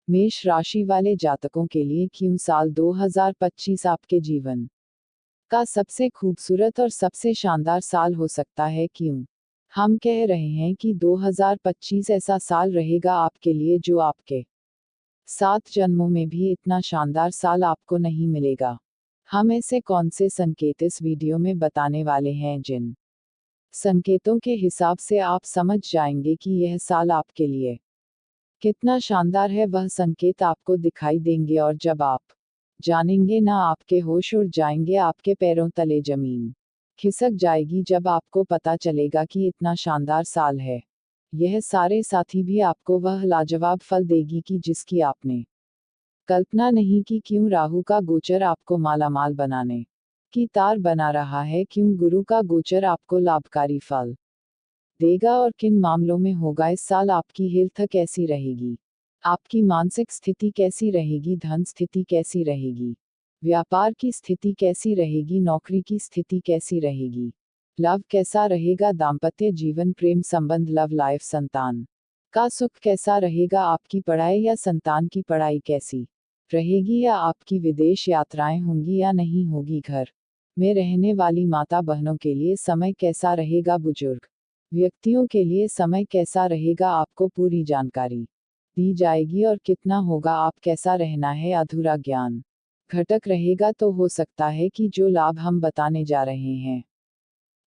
मेष राशि वाले जातकों के लिए क्यों साल 2025 आपके जीवन का सबसे खूबसूरत और सबसे शानदार साल हो सकता है। क्यों हम कह रहे हैं कि 2025 ऐसा साल रहेगा आपके लिए जो आपके 7 जन्मों में भी इतना शानदार साल आपको नहीं मिलेगा। हम ऐसे कौन से संकेत इस वीडियो में बताने वाले हैं जिन संकेतों के हिसाब से आप समझ जाएंगे कि यह साल आपके लिए कितना शानदार है। वह संकेत आपको दिखाई देंगे और जब आप जानेंगे ना, आपके होश उड़ जाएंगे, आपके पैरों तले जमीन खिसक जाएगी जब आपको पता चलेगा कि इतना शानदार साल है। यह सारे साथी भी आपको वह लाजवाब फल देगी कि जिसकी आपने कल्पना नहीं की। क्यों राहु का गोचर आपको मालामाल बनाने की तार बना रहा है। क्यों गुरु का गोचर आपको लाभकारी फल देगा और किन मामलों में होगा। इस साल आपकी हेल्थ कैसी रहेगी, आपकी मानसिक स्थिति कैसी रहेगी, धन स्थिति कैसी रहेगी, व्यापार की स्थिति कैसी रहेगी, नौकरी की स्थिति कैसी रहेगी, लव कैसा रहेगा, दाम्पत्य जीवन, प्रेम संबंध, लव लाइफ, संतान का सुख कैसा रहेगा, आपकी पढ़ाई या संतान की पढ़ाई कैसी रहेगी, या आपकी विदेश यात्राएं होंगी या नहीं होगी, घर में रहने वाली माता बहनों के लिए समय कैसा रहेगा, बुजुर्ग व्यक्तियों के लिए समय कैसा रहेगा, आपको पूरी जानकारी दी जाएगी। और कितना होगा, आप कैसा रहना है, अधूरा ज्ञान घटक रहेगा। तो हो सकता है कि जो लाभ हम बताने जा रहे हैं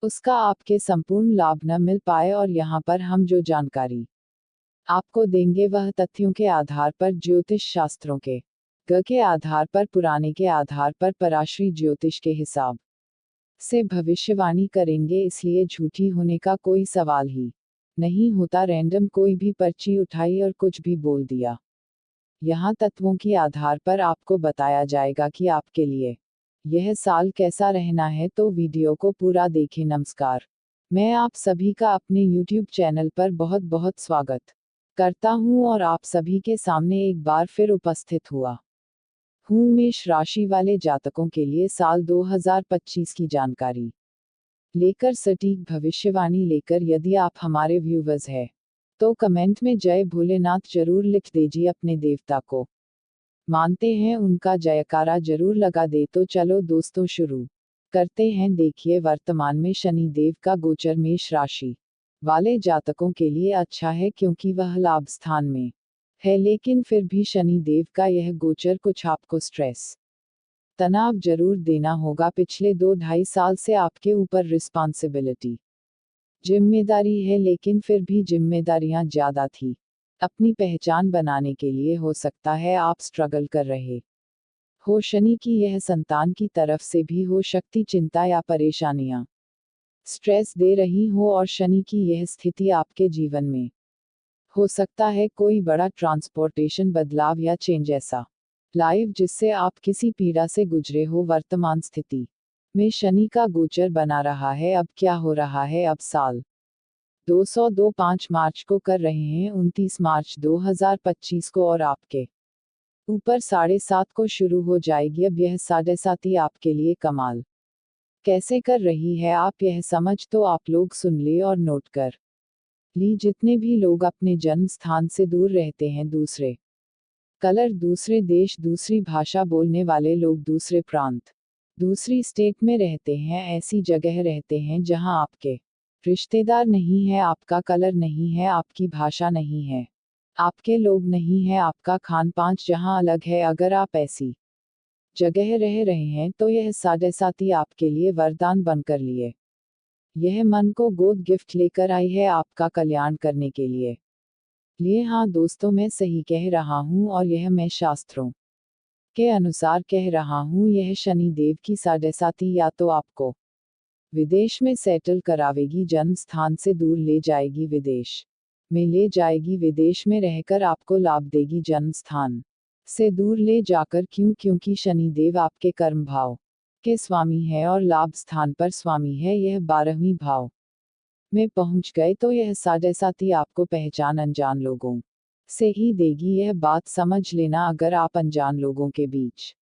उसका आपके संपूर्ण लाभ न मिल पाए, और यहाँ पर हम जो जानकारी आपको देंगे वह तथ्यों के आधार पर, ज्योतिष शास्त्रों के ग के आधार पर, पुराने के आधार पर, पराश्री ज्योतिष के हिसाब से भविष्यवाणी करेंगे। इसलिए झूठी होने का कोई सवाल ही नहीं होता। रैंडम कोई भी पर्ची उठाई और कुछ भी बोल दिया। यहाँ तत्वों के आधार पर आपको बताया जाएगा कि आपके लिए यह साल कैसा रहना है। तो वीडियो को पूरा देखें। नमस्कार, मैं आप सभी का अपने YouTube चैनल पर बहुत बहुत स्वागत करता हूँ और आप सभी के सामने एक बार फिर उपस्थित हुआ हूँ। मेष राशि वाले जातकों के लिए साल 2025 की जानकारी लेकर, सटीक भविष्यवाणी लेकर यदि आप हमारे व्यूवर्स हैं तो कमेंट में जय भोलेनाथ जरूर लिख दीजिए। अपने देवता को मानते हैं, उनका जयकारा जरूर लगा दे। तो चलो दोस्तों शुरू करते हैं। देखिए, वर्तमान में शनि देव का गोचर मेष राशि वाले जातकों के लिए अच्छा है क्योंकि वह लाभ स्थान में है, लेकिन फिर भी शनि देव का यह गोचर कुछ आपको स्ट्रेस तनाव जरूर देना होगा। पिछले 2-2.5 साल से आपके ऊपर रिस्पॉन्सिबिलिटी जिम्मेदारी है, लेकिन फिर भी जिम्मेदारियां ज्यादा थी। अपनी पहचान बनाने के लिए हो सकता है आप स्ट्रगल कर रहे हो। शनि की यह संतान की तरफ से भी हो शक्ति, चिंता या परेशानियां स्ट्रेस दे रही हो, और शनि की यह स्थिति आपके जीवन में हो सकता है कोई बड़ा ट्रांसपोर्टेशन बदलाव या चेंज ऐसा लाइव जिससे आप किसी पीड़ा से गुजरे हो। वर्तमान स्थिति में शनि का गोचर बना रहा है। अब क्या हो रहा है, अब साल 202 5 मार्च को कर रहे हैं, 29 मार्च 2025 को, और आपके ऊपर 7:30 को शुरू हो जाएगी। अब यह 7:30 आपके लिए कमाल कैसे कर रही है, आप यह समझ तो आप लोग सुन ले और नोट कर ली। जितने भी लोग अपने जन्म स्थान से दूर रहते हैं, दूसरे कलर, दूसरे देश, दूसरी भाषा बोलने वाले लोग, दूसरे प्रांत, दूसरी स्टेट में रहते हैं, ऐसी जगह रहते हैं जहां आपके रिश्तेदार नहीं है, आपका कलर नहीं है, आपकी भाषा नहीं है, आपके लोग नहीं है, आपका खान पान जहां अलग है, अगर आप ऐसी जगह रह रहे हैं तो यह 7:30 आपके लिए वरदान बनकर लिए यह मन को गोद गिफ्ट लेकर आई है आपका कल्याण करने के लिए। हाँ दोस्तों, मैं सही कह रहा हूँ और यह मैं शास्त्रों के अनुसार कह रहा हूँ। यह शनि देव की 7:30 या तो आपको विदेश में सेटल करावेगी, जन्म स्थान से दूर ले जाएगी, विदेश में ले जाएगी, विदेश में रहकर आपको लाभ देगी, जन्म स्थान से दूर ले जाकर। क्यों? क्योंकि शनि देव आपके कर्म भाव के स्वामी है और लाभ स्थान पर स्वामी है। यह 12वीं भाव में पहुंच गए तो यह 7:30 आपको पहचान अनजान लोगों से ही देगी। यह बात समझ लेना, अगर आप अनजान लोगों के बीच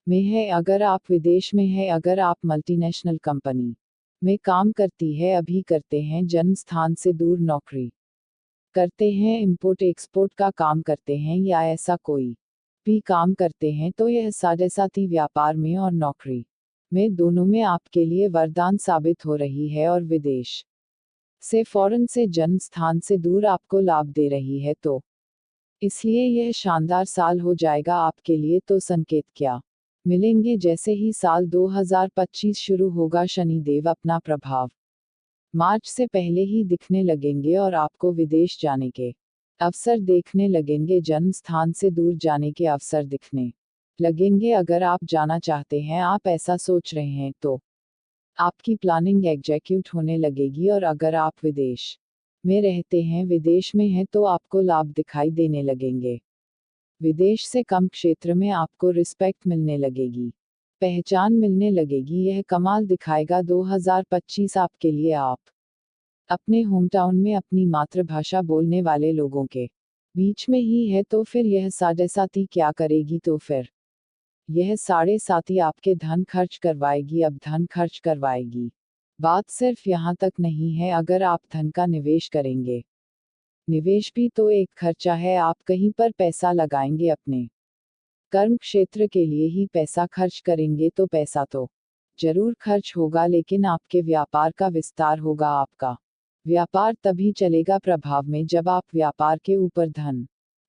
में है, अगर आप विदेश में है, अगर आप मल्टीनेशनल कंपनी में काम करती है, अभी करते हैं, जन्म स्थान से दूर नौकरी करते हैं, इंपोर्ट एक्सपोर्ट का काम करते हैं या ऐसा कोई भी काम करते हैं, तो यह साढ़े व्यापार में और नौकरी में दोनों में आपके लिए वरदान साबित हो रही है और विदेश से फॉरेन से जन्म स्थान से दूर आपको लाभ दे रही है, तो इसलिए यह शानदार साल हो जाएगा आपके लिए। तो संकेत क्या मिलेंगे? जैसे ही साल 2025 शुरू होगा, शनिदेव अपना प्रभाव मार्च से पहले ही दिखने लगेंगे और आपको विदेश जाने के अवसर देखने लगेंगे, जन्म स्थान से दूर जाने के अवसर दिखने लगेंगे। अगर आप जाना चाहते हैं, आप ऐसा सोच रहे हैं, तो आपकी प्लानिंग एग्जीक्यूट होने लगेगी। और अगर आप विदेश में रहते हैं, विदेश में हैं, तो आपको लाभ दिखाई देने लगेंगे। विदेश से कम क्षेत्र में आपको रिस्पेक्ट मिलने लगेगी, पहचान मिलने लगेगी। यह कमाल दिखाएगा 2025 आपके लिए। आप अपने होम टाउन में अपनी मातृभाषा बोलने वाले लोगों के बीच में ही है, तो फिर यह साढ़े क्या करेगी? तो फिर यह साढ़े आपके धन खर्च करवाएगी। अब धन खर्च करवाएगी, बात सिर्फ यहाँ तक नहीं है। अगर आप धन का निवेश करेंगे, निवेश भी तो एक खर्चा है। आप कहीं पर पैसा लगाएंगे, अपने कर्म क्षेत्र के लिए ही पैसा खर्च करेंगे, तो पैसा तो जरूर खर्च होगा, लेकिन आपके व्यापार का विस्तार होगा। आपका व्यापार तभी चलेगा प्रभाव में जब आप व्यापार के ऊपर धन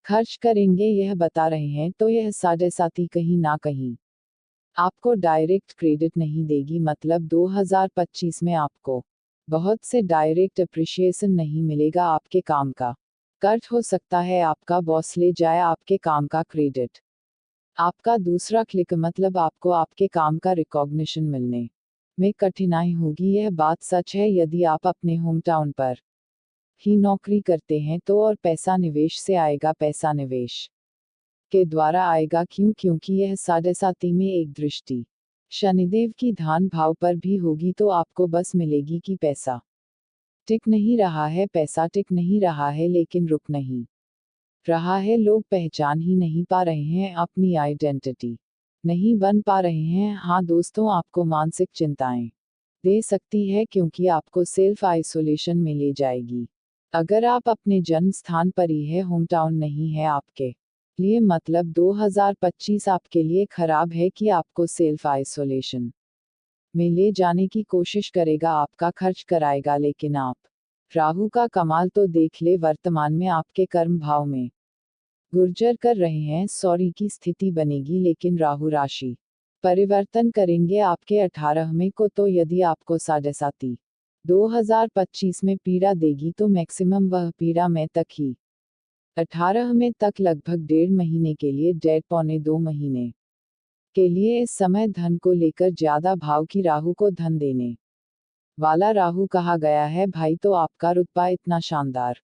खर्च करेंगे, यह बता रहे हैं। तो यह साढ़े कहीं ना कहीं आपको डायरेक्ट क्रेडिट नहीं देगी, मतलब 2025 में आपको बहुत से डायरेक्ट अप्रिशिएशन नहीं मिलेगा आपके काम का। कट हो सकता है आपका बॉस ले जाए आपके काम का क्रेडिट, आपका दूसरा क्लिक, मतलब आपको आपके काम का रिकॉग्निशन मिलने में कठिनाई होगी। यह बात सच है यदि आप अपने होम टाउन पर ही नौकरी करते हैं, तो और पैसा निवेश से आएगा, पैसा निवेश के द्वारा आएगा। क्योंकि यह साढ़े में एक दृष्टि शनिदेव की धान भाव पर भी होगी, तो आपको बस मिलेगी कि पैसा टिक नहीं रहा है, पैसा टिक नहीं रहा है, लेकिन रुक नहीं रहा है। लोग पहचान ही नहीं पा रहे हैं, अपनी आइडेंटिटी नहीं बन पा रहे हैं। हाँ दोस्तों, आपको मानसिक चिंताएं दे सकती है, क्योंकि आपको सेल्फ आइसोलेशन में ले जाएगी। अगर आप अपने जन्म स्थान पर ही है, होम टाउन नहीं है आपके लिए, मतलब 2025 आपके लिए खराब है कि आपको सेल्फ आइसोलेशन में ले जाने की कोशिश करेगा, आपका खर्च कराएगा। लेकिन आप राहु का कमाल तो देख ले, वर्तमान में आपके कर्म भाव में गुर्जर कर रहे हैं, सॉरी की स्थिति बनेगी, लेकिन राहु राशि परिवर्तन करेंगे आपके 18वें को। तो यदि आपको साढ़े 2025 में पीड़ा देगी, तो मैक्सिमम वह पीड़ा में तक ही 18 में तक, लगभग 1.5 महीने के लिए, 1.5 पौने 2 महीने के लिए इस समय धन को लेकर ज्यादा भाव की राहु को धन देने वाला राहु कहा गया है भाई। तो आपका रुतबा इतना शानदार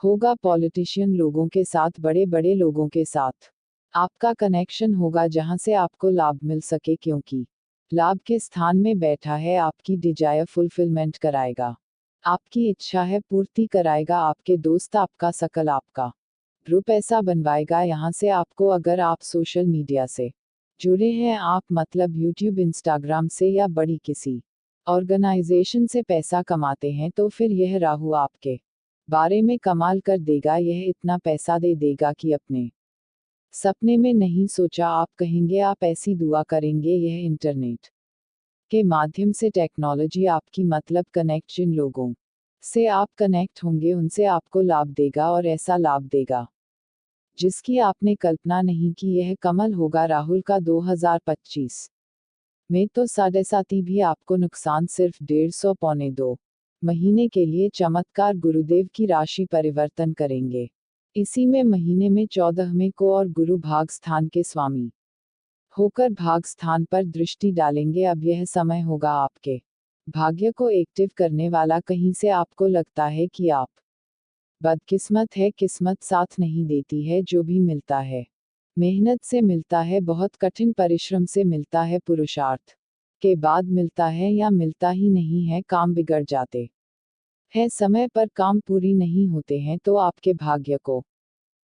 होगा, पॉलिटिशियन लोगों के साथ, बड़े बड़े लोगों के साथ आपका कनेक्शन होगा, जहां से आपको लाभ मिल सके, क्योंकि लाभ के स्थान में बैठा है, आपकी डिजायर फुलफिलमेंट कराएगा, आपकी इच्छा है पूर्ति कराएगा। आपके दोस्त आपका सकल, आपका ग्रुप ऐसा बनवाएगा यहाँ से आपको। अगर आप सोशल मीडिया से जुड़े हैं, आप मतलब यूट्यूब, इंस्टाग्राम से या बड़ी किसी ऑर्गेनाइजेशन से पैसा कमाते हैं, तो फिर यह राहु आपके बारे में कमाल कर देगा। यह इतना पैसा दे देगा कि अपने सपने में नहीं सोचा। आप कहेंगे, आप ऐसी दुआ करेंगे, यह इंटरनेट के माध्यम से टेक्नोलॉजी आपकी, मतलब कनेक्ट, जिन लोगों से आप कनेक्ट होंगे उनसे आपको लाभ देगा, और ऐसा लाभ देगा जिसकी आपने कल्पना नहीं की। यह कमल होगा राहुल का 2025 में। तो साढ़े भी आपको नुकसान सिर्फ 1.5 पौने 2 महीने के लिए। चमत्कार, गुरुदेव की राशि परिवर्तन करेंगे इसी में महीने में 14वें को, और गुरु भाग स्थान के स्वामी होकर भाग स्थान पर दृष्टि डालेंगे। अब यह समय होगा आपके भाग्य को एक्टिव करने वाला। कहीं से आपको लगता है कि आप बदकिस्मत है, किस्मत साथ नहीं देती है, जो भी मिलता है मेहनत से मिलता है, बहुत कठिन परिश्रम से मिलता है, पुरुषार्थ के बाद मिलता है, या मिलता ही नहीं है, काम बिगड़ जाते हैं, समय पर काम पूरी नहीं होते हैं। तो आपके भाग्य को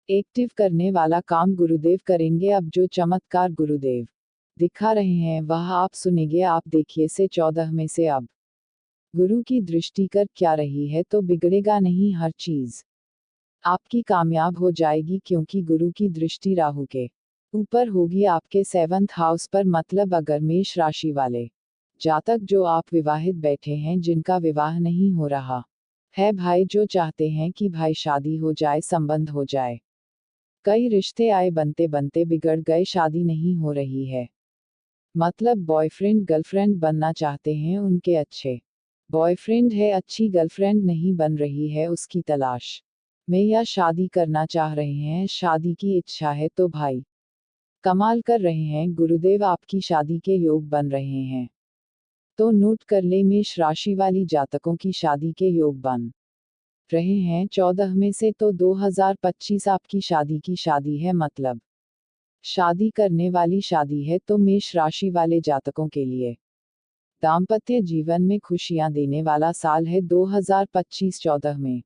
एक्टिव करने वाला काम गुरुदेव करेंगे। अब जो चमत्कार गुरुदेव दिखा रहे हैं, वह आप सुनेंगे। आप देखिए से 14 में से अब गुरु की दृष्टि कर क्या रही है, तो बिगड़ेगा नहीं हर चीज। आपकी कामयाब हो जाएगी क्योंकि गुरु की दृष्टि राहु के ऊपर होगी आपके 7th हाउस पर, मतलब अगर मेष राशि वाले जातक जो आप विवाहित बैठे हैं, जिनका विवाह नहीं हो रहा है भाई, जो चाहते हैं कि भाई शादी हो जाए, संबंध हो जाए, कई रिश्ते आए बनते बनते बिगड़ गए, शादी नहीं हो रही है, मतलब बॉयफ्रेंड गर्लफ्रेंड बनना चाहते हैं, उनके अच्छे बॉयफ्रेंड है, अच्छी गर्लफ्रेंड नहीं बन रही है, उसकी तलाश में, या शादी करना चाह रहे हैं, शादी की इच्छा है, तो भाई कमाल कर रहे हैं, गुरुदेव आपकी शादी के योग बन रहे हैं। तो नोट कर ले, मेष राशि वाली जातकों की शादी के योग बन रहे हैं 14 में से, तो 2025 आपकी शादी की शादी है, मतलब शादी करने वाली शादी है, तो मेष राशि वाले जातकों के लिए दाम्पत्य जीवन में खुशियां देने वाला साल है 2025। 14 में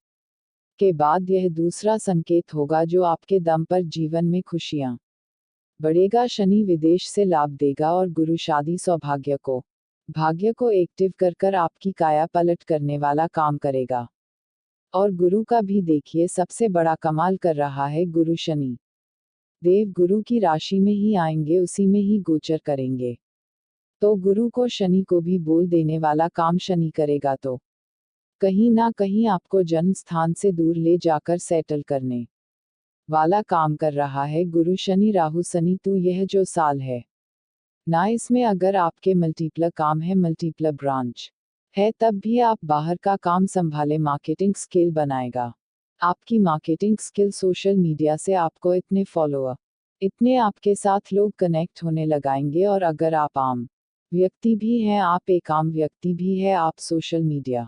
के बाद यह दूसरा संकेत होगा जो आपके दम पर जीवन में खुशियां बढ़ेगा। शनि विदेश से लाभ देगा और गुरु शादी सौभाग्य को भाग्य को एक्टिव कर कर आपकी काया पलट करने वाला काम करेगा। और गुरु का भी देखिए सबसे बड़ा कमाल कर रहा है गुरु शनि देव गुरु की राशि में ही आएंगे, उसी में ही गोचर करेंगे, तो गुरु को शनि को भी बोल देने वाला काम शनि करेगा, तो कहीं ना कहीं आपको जन्म स्थान से दूर ले जाकर सेटल करने वाला काम कर रहा है गुरु शनि राहु शनि। तो यह जो साल है ना, इसमें अगर आपके मल्टीपल काम है, मल्टीपल ब्रांच है, तब भी आप बाहर का काम संभाले, मार्केटिंग स्किल बनाएगा। आपकी मार्केटिंग स्किल सोशल मीडिया से आपको इतने फॉलोअर, इतने आपके साथ लोग कनेक्ट होने लगाएंगे, और अगर आप आम व्यक्ति भी हैं, आप एक आम व्यक्ति भी है, आप सोशल मीडिया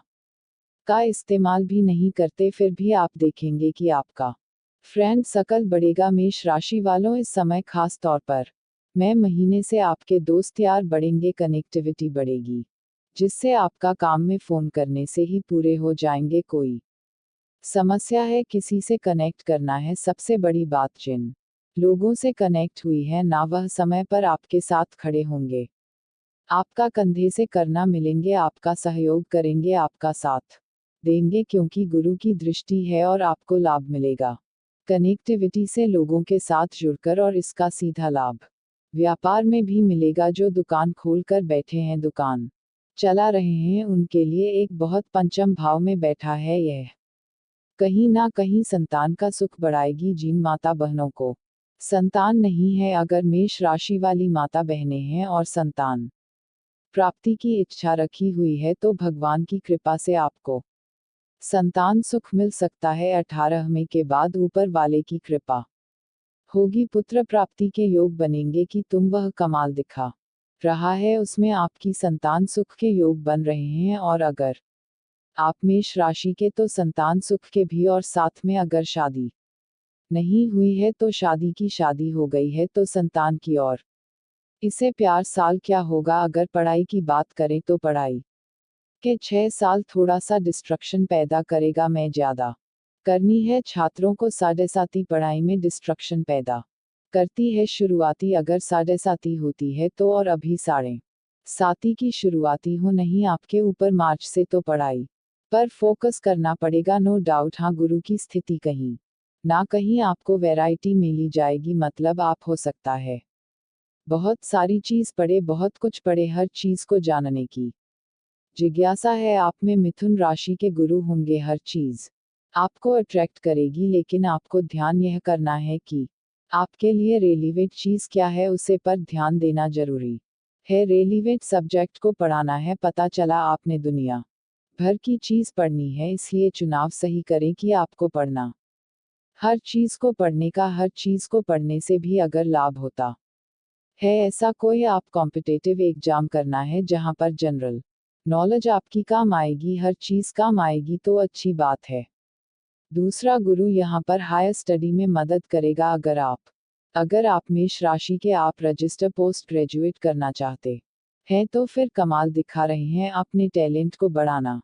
का इस्तेमाल भी नहीं करते, फिर भी आप देखेंगे कि आपका फ्रेंड सर्कल बढ़ेगा। मेष राशि वालों, इस समय खास तौर पर मई महीने से आपके दोस्त यार बढ़ेंगे, कनेक्टिविटी बढ़ेगी, जिससे आपका काम में फोन करने से ही पूरे हो जाएंगे। कोई समस्या है, किसी से कनेक्ट करना है, सबसे बड़ी बात जिन लोगों से कनेक्ट हुई है ना, वह समय पर आपके साथ खड़े होंगे, आपका कंधे से करना मिलेंगे, आपका सहयोग करेंगे, आपका साथ देंगे, क्योंकि गुरु की दृष्टि है और आपको लाभ मिलेगा कनेक्टिविटी से, लोगों के साथ जुड़कर, और इसका सीधा लाभ व्यापार में भी मिलेगा। जो दुकान खोल कर बैठे हैं, दुकान चला रहे हैं, उनके लिए एक बहुत पंचम भाव में बैठा है यह, कहीं ना कहीं संतान का सुख बढ़ाएगी। जिन माता बहनों को संतान नहीं है, अगर मेष राशि वाली माता बहनें हैं और संतान प्राप्ति की इच्छा रखी हुई है, तो भगवान की कृपा से आपको संतान सुख मिल सकता है। 18 मई के बाद ऊपर वाले की कृपा होगी, पुत्र प्राप्ति के योग बनेंगे कि तुम वह कमाल दिखा रहा है, उसमें आपकी संतान सुख के योग बन रहे हैं। और अगर आप मेष राशि के, तो संतान सुख के भी, और साथ में अगर शादी नहीं हुई है, तो शादी की शादी हो गई है, तो संतान की। और इसे प्यार साल क्या होगा। अगर पढ़ाई की बात करें, तो पढ़ाई के 6 साल थोड़ा सा डिस्ट्रक्शन पैदा करेगा, मैं ज्यादा करनी है छात्रों को, साढ़े साती पढ़ाई में डिस्ट्रक्शन पैदा करती है। शुरुआती अगर साढ़े साती होती है तो, और अभी साढ़े साती की शुरुआती हो नहीं आपके ऊपर मार्च से, तो पढ़ाई पर फोकस करना पड़ेगा, नो डाउट। हाँ, गुरु की स्थिति कहीं ना कहीं आपको वैरायटी मिली जाएगी, मतलब आप हो सकता है बहुत सारी चीज पढ़े, बहुत कुछ पढ़े, हर चीज को जानने की जिज्ञासा है आप में। मिथुन राशि के गुरु होंगे, हर चीज आपको अट्रैक्ट करेगी, लेकिन आपको ध्यान यह करना है कि आपके लिए रेलिवेंट चीज क्या है, उसे पर ध्यान देना जरूरी है। रेलिवेंट सब्जेक्ट को पढ़ाना है, पता चला आपने दुनिया भर की चीज पढ़नी है, इसलिए चुनाव सही करें कि आपको पढ़ना हर चीज को पढ़ने का, हर चीज को पढ़ने से भी अगर लाभ होता है ऐसा कोई, आप कॉम्पिटेटिव एग्जाम करना है जहां पर जनरल नॉलेज आपकी काम आएगी, हर चीज काम आएगी, तो अच्छी बात है। दूसरा, गुरु यहाँ पर हायर स्टडी में मदद करेगा। अगर आप मेष राशि के, आप रजिस्टर पोस्ट ग्रेजुएट करना चाहते हैं, तो फिर कमाल दिखा रहे हैं, अपने टैलेंट को बढ़ाना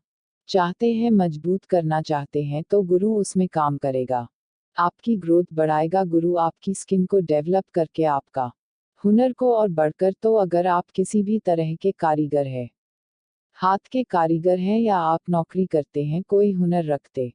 चाहते हैं, मजबूत करना चाहते हैं, तो गुरु उसमें काम करेगा, आपकी ग्रोथ बढ़ाएगा। गुरु आपकी स्किन को डेवलप करके आपका हुनर को और बढ़कर, तो अगर आप किसी भी तरह के कारीगर हैं, हाथ के कारीगर हैं, या आप नौकरी करते हैं, कोई हुनर रखते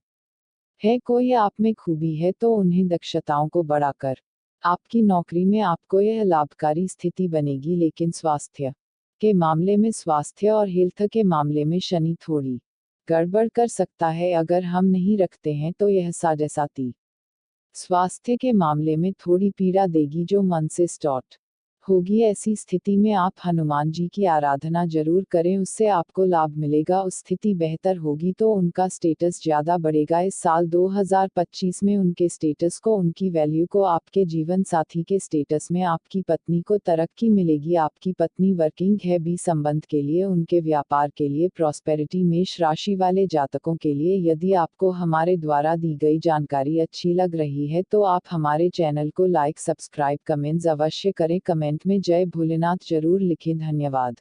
है कोई आप में खूबी है तो उन्हें दक्षताओं को बढ़ाकर आपकी नौकरी में आपको यह लाभकारी स्थिति बनेगी, लेकिन स्वास्थ्य के मामले में, स्वास्थ्य और हेल्थ के मामले में शनि थोड़ी गड़बड़ कर सकता है। अगर हम नहीं रखते हैं तो यह साढ़े स्वास्थ्य के मामले में थोड़ी पीड़ा देगी जो मन से स्टार्ट होगी। ऐसी स्थिति में आप हनुमान जी की आराधना जरूर करें, उससे आपको लाभ मिलेगा, उस स्थिति बेहतर होगी तो उनका स्टेटस ज्यादा बढ़ेगा। इस साल 2025 में उनके स्टेटस को, उनकी वैल्यू को, आपके जीवन साथी के स्टेटस में आपकी पत्नी को तरक्की मिलेगी। आपकी पत्नी वर्किंग है भी संबंध के लिए, उनके व्यापार के लिए प्रॉस्पेरिटी। मेष राशि वाले जातकों के लिए, यदि आपको हमारे द्वारा दी गई जानकारी अच्छी लग रही है तो आप हमारे चैनल को लाइक, सब्सक्राइब, कमेंट्स अवश्य करें। कमेंट में जय भोलेनाथ जरूर लिखें। धन्यवाद।